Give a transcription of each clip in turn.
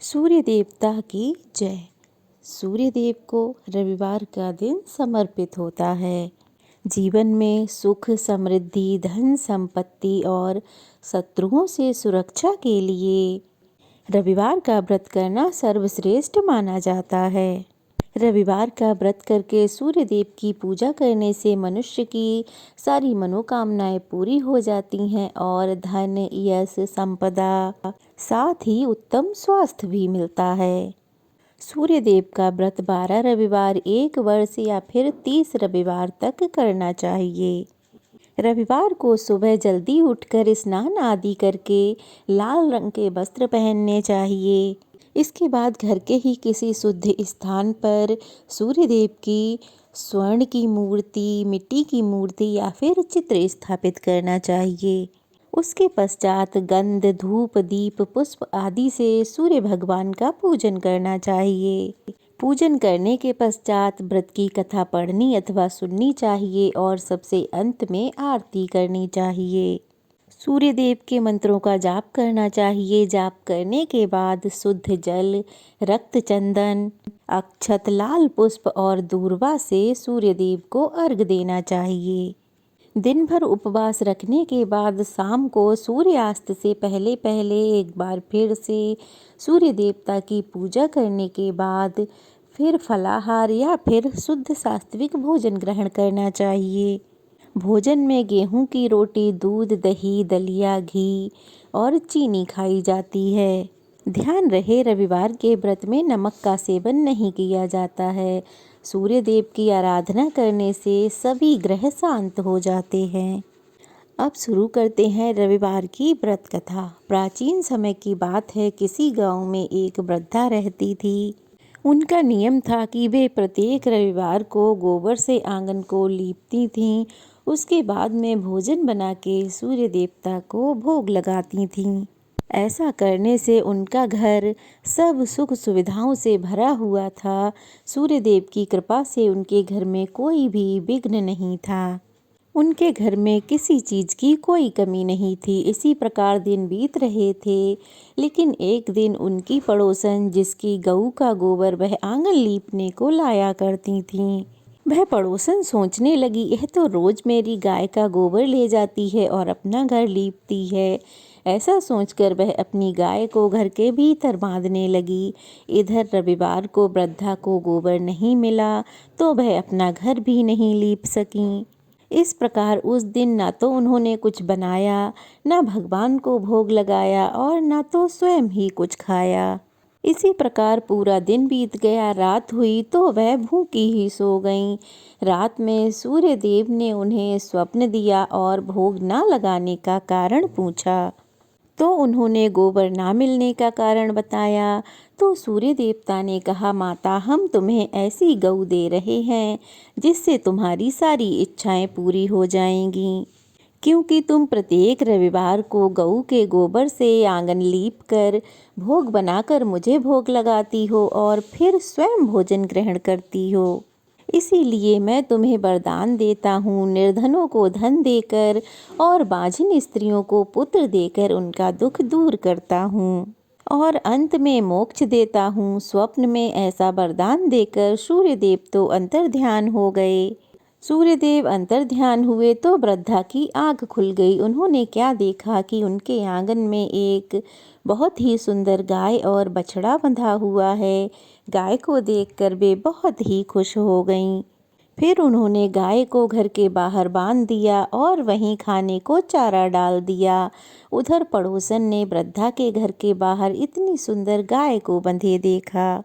सूर्य देवता की जय। सूर्य देव को रविवार का दिन समर्पित होता है। जीवन में सुख, समृद्धि, धन संपत्ति और शत्रुओं से सुरक्षा के लिए रविवार का व्रत करना सर्वश्रेष्ठ माना जाता है। रविवार का व्रत करके सूर्य देव की पूजा करने से मनुष्य की सारी मनोकामनाएं पूरी हो जाती हैं और धन, यश, संपदा, साथ ही उत्तम स्वास्थ्य भी मिलता है। सूर्य देव का व्रत 12 रविवार, 1 वर्ष या फिर 30 रविवार तक करना चाहिए। रविवार को सुबह जल्दी उठकर स्नान आदि करके लाल रंग के वस्त्र पहनने चाहिए। इसके बाद घर के ही किसी शुद्ध स्थान पर सूर्य देव की स्वर्ण की मूर्ति, मिट्टी की मूर्ति या फिर चित्र स्थापित करना चाहिए। उसके पश्चात गंध, धूप, दीप, पुष्प आदि से सूर्य भगवान का पूजन करना चाहिए। पूजन करने के पश्चात व्रत की कथा पढ़नी अथवा सुननी चाहिए और सबसे अंत में आरती करनी चाहिए। सूर्य देव के मंत्रों का जाप करना चाहिए। जाप करने के बाद शुद्ध जल, रक्त चंदन, अक्षत, लाल पुष्प और दूर्वा से सूर्य देव को अर्घ देना चाहिए। दिन भर उपवास रखने के बाद शाम को सूर्यास्त से पहले पहले एक बार फिर से सूर्य देवता की पूजा करने के बाद फिर फलाहार या फिर शुद्ध सात्विक भोजन ग्रहण करना चाहिए। भोजन में गेहूं की रोटी, दूध, दही, दलिया, घी और चीनी खाई जाती है। ध्यान रहे, रविवार के व्रत में नमक का सेवन नहीं किया जाता है। सूर्य देव की आराधना करने से सभी ग्रह शांत हो जाते हैं। अब शुरू करते हैं रविवार की व्रत कथा। प्राचीन समय की बात है, किसी गांव में एक वृद्धा रहती थी। उनका नियम था कि वे प्रत्येक रविवार को गोबर से आंगन को लीपती थीं। उसके बाद में भोजन बना के सूर्य देवता को भोग लगाती थीं। ऐसा करने से उनका घर सब सुख सुविधाओं से भरा हुआ था। सूर्य देव की कृपा से उनके घर में कोई भी विघ्न नहीं था। उनके घर में किसी चीज़ की कोई कमी नहीं थी। इसी प्रकार दिन बीत रहे थे, लेकिन एक दिन उनकी पड़ोसन, जिसकी गऊ का गोबर वह आंगन लीपने को लाया करती थीं, वह पड़ोसन सोचने लगी, यह तो रोज मेरी गाय का गोबर ले जाती है और अपना घर लीपती है। ऐसा सोचकर वह अपनी गाय को घर के भीतर बांधने लगी। इधर रविवार को वृद्धा को गोबर नहीं मिला तो वह अपना घर भी नहीं लीप सकीं। इस प्रकार उस दिन ना तो उन्होंने कुछ बनाया, ना भगवान को भोग लगाया और ना तो स्वयं ही कुछ खाया। इसी प्रकार पूरा दिन बीत गया। रात हुई तो वह भूखी ही सो गईं। रात में सूर्य देव ने उन्हें स्वप्न दिया और भोग ना लगाने का कारण पूछा, तो उन्होंने गोबर ना मिलने का कारण बताया। तो सूर्य देवता ने कहा, माता, हम तुम्हें ऐसी गऊ दे रहे हैं जिससे तुम्हारी सारी इच्छाएं पूरी हो जाएंगी, क्योंकि तुम प्रत्येक रविवार को गऊ के गोबर से आंगन लीप कर भोग बनाकर मुझे भोग लगाती हो और फिर स्वयं भोजन ग्रहण करती हो। इसीलिए मैं तुम्हें वरदान देता हूँ, निर्धनों को धन देकर और बाझिन स्त्रियों को पुत्र देकर उनका दुख दूर करता हूँ और अंत में मोक्ष देता हूँ। स्वप्न में ऐसा वरदान देकर सूर्य देव तो अंतर्ध्यान हो गए। सूर्यदेव अंतर्ध्यान हुए तो वृद्धा की आँख खुल गई। उन्होंने क्या देखा कि उनके आंगन में एक बहुत ही सुंदर गाय और बछड़ा बंधा हुआ है। गाय को देखकर वे बहुत ही खुश हो गईं। फिर उन्होंने गाय को घर के बाहर बांध दिया और वहीं खाने को चारा डाल दिया। उधर पड़ोसन ने वृद्धा के घर के बाहर इतनी सुंदर गाय को बंधे देखा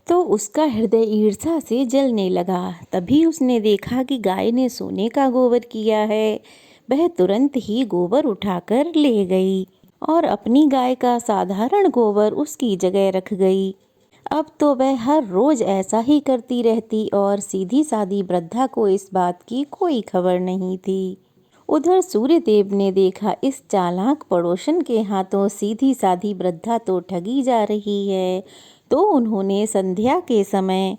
तो उसका हृदय ईर्ष्या से जलने लगा। तभी उसने देखा कि गाय ने सोने का गोबर किया है। वह तुरंत ही गोबर उठाकर ले गई और अपनी गाय का साधारण गोबर उसकी जगह रख गई। अब तो वह हर रोज ऐसा ही करती रहती और सीधी सादी वृद्धा को इस बात की कोई खबर नहीं थी। उधर सूर्यदेव ने देखा, इस चालाक पड़ोसन के हाथों सीधी सादी वृद्धा तो ठगी जा रही है, तो उन्होंने संध्या के समय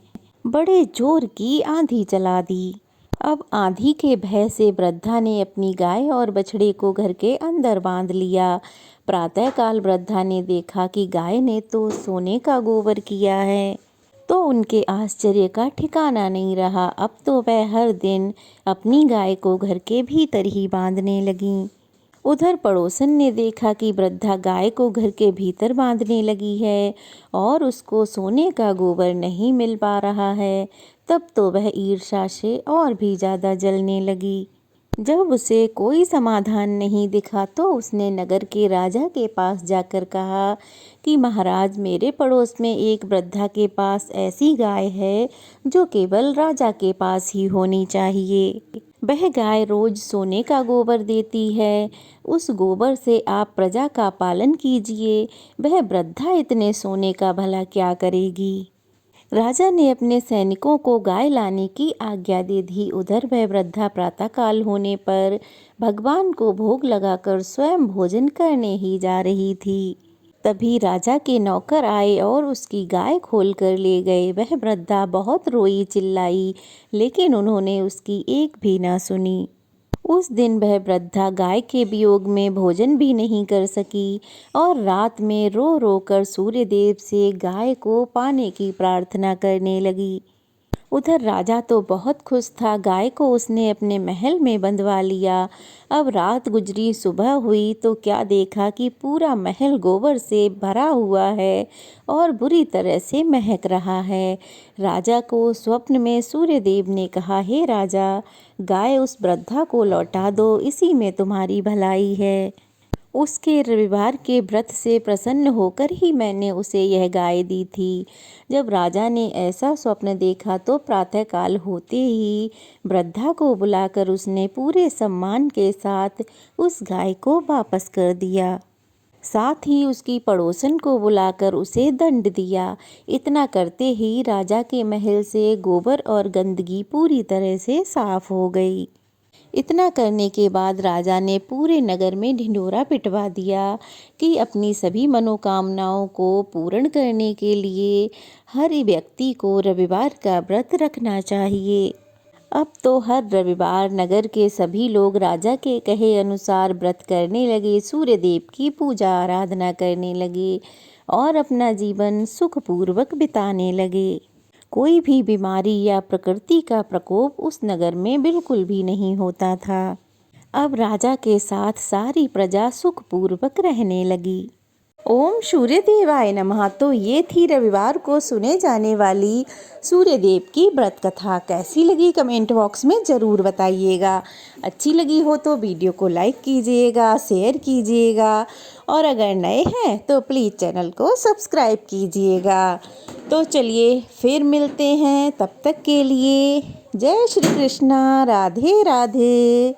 बड़े जोर की आंधी चला दी। अब आंधी के भय से वृद्धा ने अपनी गाय और बछड़े को घर के अंदर बांध लिया। प्रातःकाल वृद्धा ने देखा कि गाय ने तो सोने का गोबर किया है, तो उनके आश्चर्य का ठिकाना नहीं रहा। अब तो वह हर दिन अपनी गाय को घर के भीतर ही बांधने लगीं। उधर पड़ोसन ने देखा कि वृद्धा गाय को घर के भीतर बांधने लगी है और उसको सोने का गोबर नहीं मिल पा रहा है। तब तो वह ईर्ष्या से और भी ज़्यादा जलने लगी। जब उसे कोई समाधान नहीं दिखा तो उसने नगर के राजा के पास जाकर कहा कि महाराज, मेरे पड़ोस में एक वृद्धा के पास ऐसी गाय है जो केवल राजा के पास ही होनी चाहिए। वह गाय रोज सोने का गोबर देती है। उस गोबर से आप प्रजा का पालन कीजिए। वह वृद्धा इतने सोने का भला क्या करेगी। राजा ने अपने सैनिकों को गाय लाने की आज्ञा दे दी। उधर वह वृद्धा प्रातःकाल होने पर भगवान को भोग लगाकर स्वयं भोजन करने ही जा रही थी। तभी राजा के नौकर आए और उसकी गाय खोल कर ले गए। वह वृद्धा बहुत रोई चिल्लाई, लेकिन उन्होंने उसकी एक भी ना सुनी। उस दिन वह वृद्धा गाय के वियोग में भोजन भी नहीं कर सकी और रात में रो रो कर सूर्यदेव से गाय को पाने की प्रार्थना करने लगी। उधर राजा तो बहुत खुश था। गाय को उसने अपने महल में बंधवा लिया। अब रात गुजरी, सुबह हुई तो क्या देखा कि पूरा महल गोबर से भरा हुआ है और बुरी तरह से महक रहा है। राजा को स्वप्न में सूर्यदेव ने कहा, हे राजा, गाय उस वृद्धा को लौटा दो, इसी में तुम्हारी भलाई है। उसके रविवार के व्रत से प्रसन्न होकर ही मैंने उसे यह गाय दी थी। जब राजा ने ऐसा स्वप्न देखा तो प्रातःकाल होते ही वृद्धा को बुलाकर उसने पूरे सम्मान के साथ उस गाय को वापस कर दिया। साथ ही उसकी पड़ोसन को बुलाकर उसे दंड दिया। इतना करते ही राजा के महल से गोबर और गंदगी पूरी तरह से साफ हो गई। इतना करने के बाद राजा ने पूरे नगर में ढिंढोरा पिटवा दिया कि अपनी सभी मनोकामनाओं को पूर्ण करने के लिए हर व्यक्ति को रविवार का व्रत रखना चाहिए। अब तो हर रविवार नगर के सभी लोग राजा के कहे अनुसार व्रत करने लगे, सूर्यदेव की पूजा आराधना करने लगे और अपना जीवन सुखपूर्वक बिताने लगे। कोई भी बीमारी या प्रकृति का प्रकोप उस नगर में बिल्कुल भी नहीं होता था। अब राजा के साथ सारी प्रजा सुखपूर्वक रहने लगी। ओम सूर्यदेवाय नमः। तो ये थी रविवार को सुने जाने वाली सूर्यदेव की व्रत कथा। कैसी लगी कमेंट बॉक्स में ज़रूर बताइएगा। अच्छी लगी हो तो वीडियो को लाइक कीजिएगा, शेयर कीजिएगा और अगर नए हैं तो प्लीज़ चैनल को सब्सक्राइब कीजिएगा। तो चलिए फिर मिलते हैं, तब तक के लिए जय श्री कृष्णा, राधे राधे।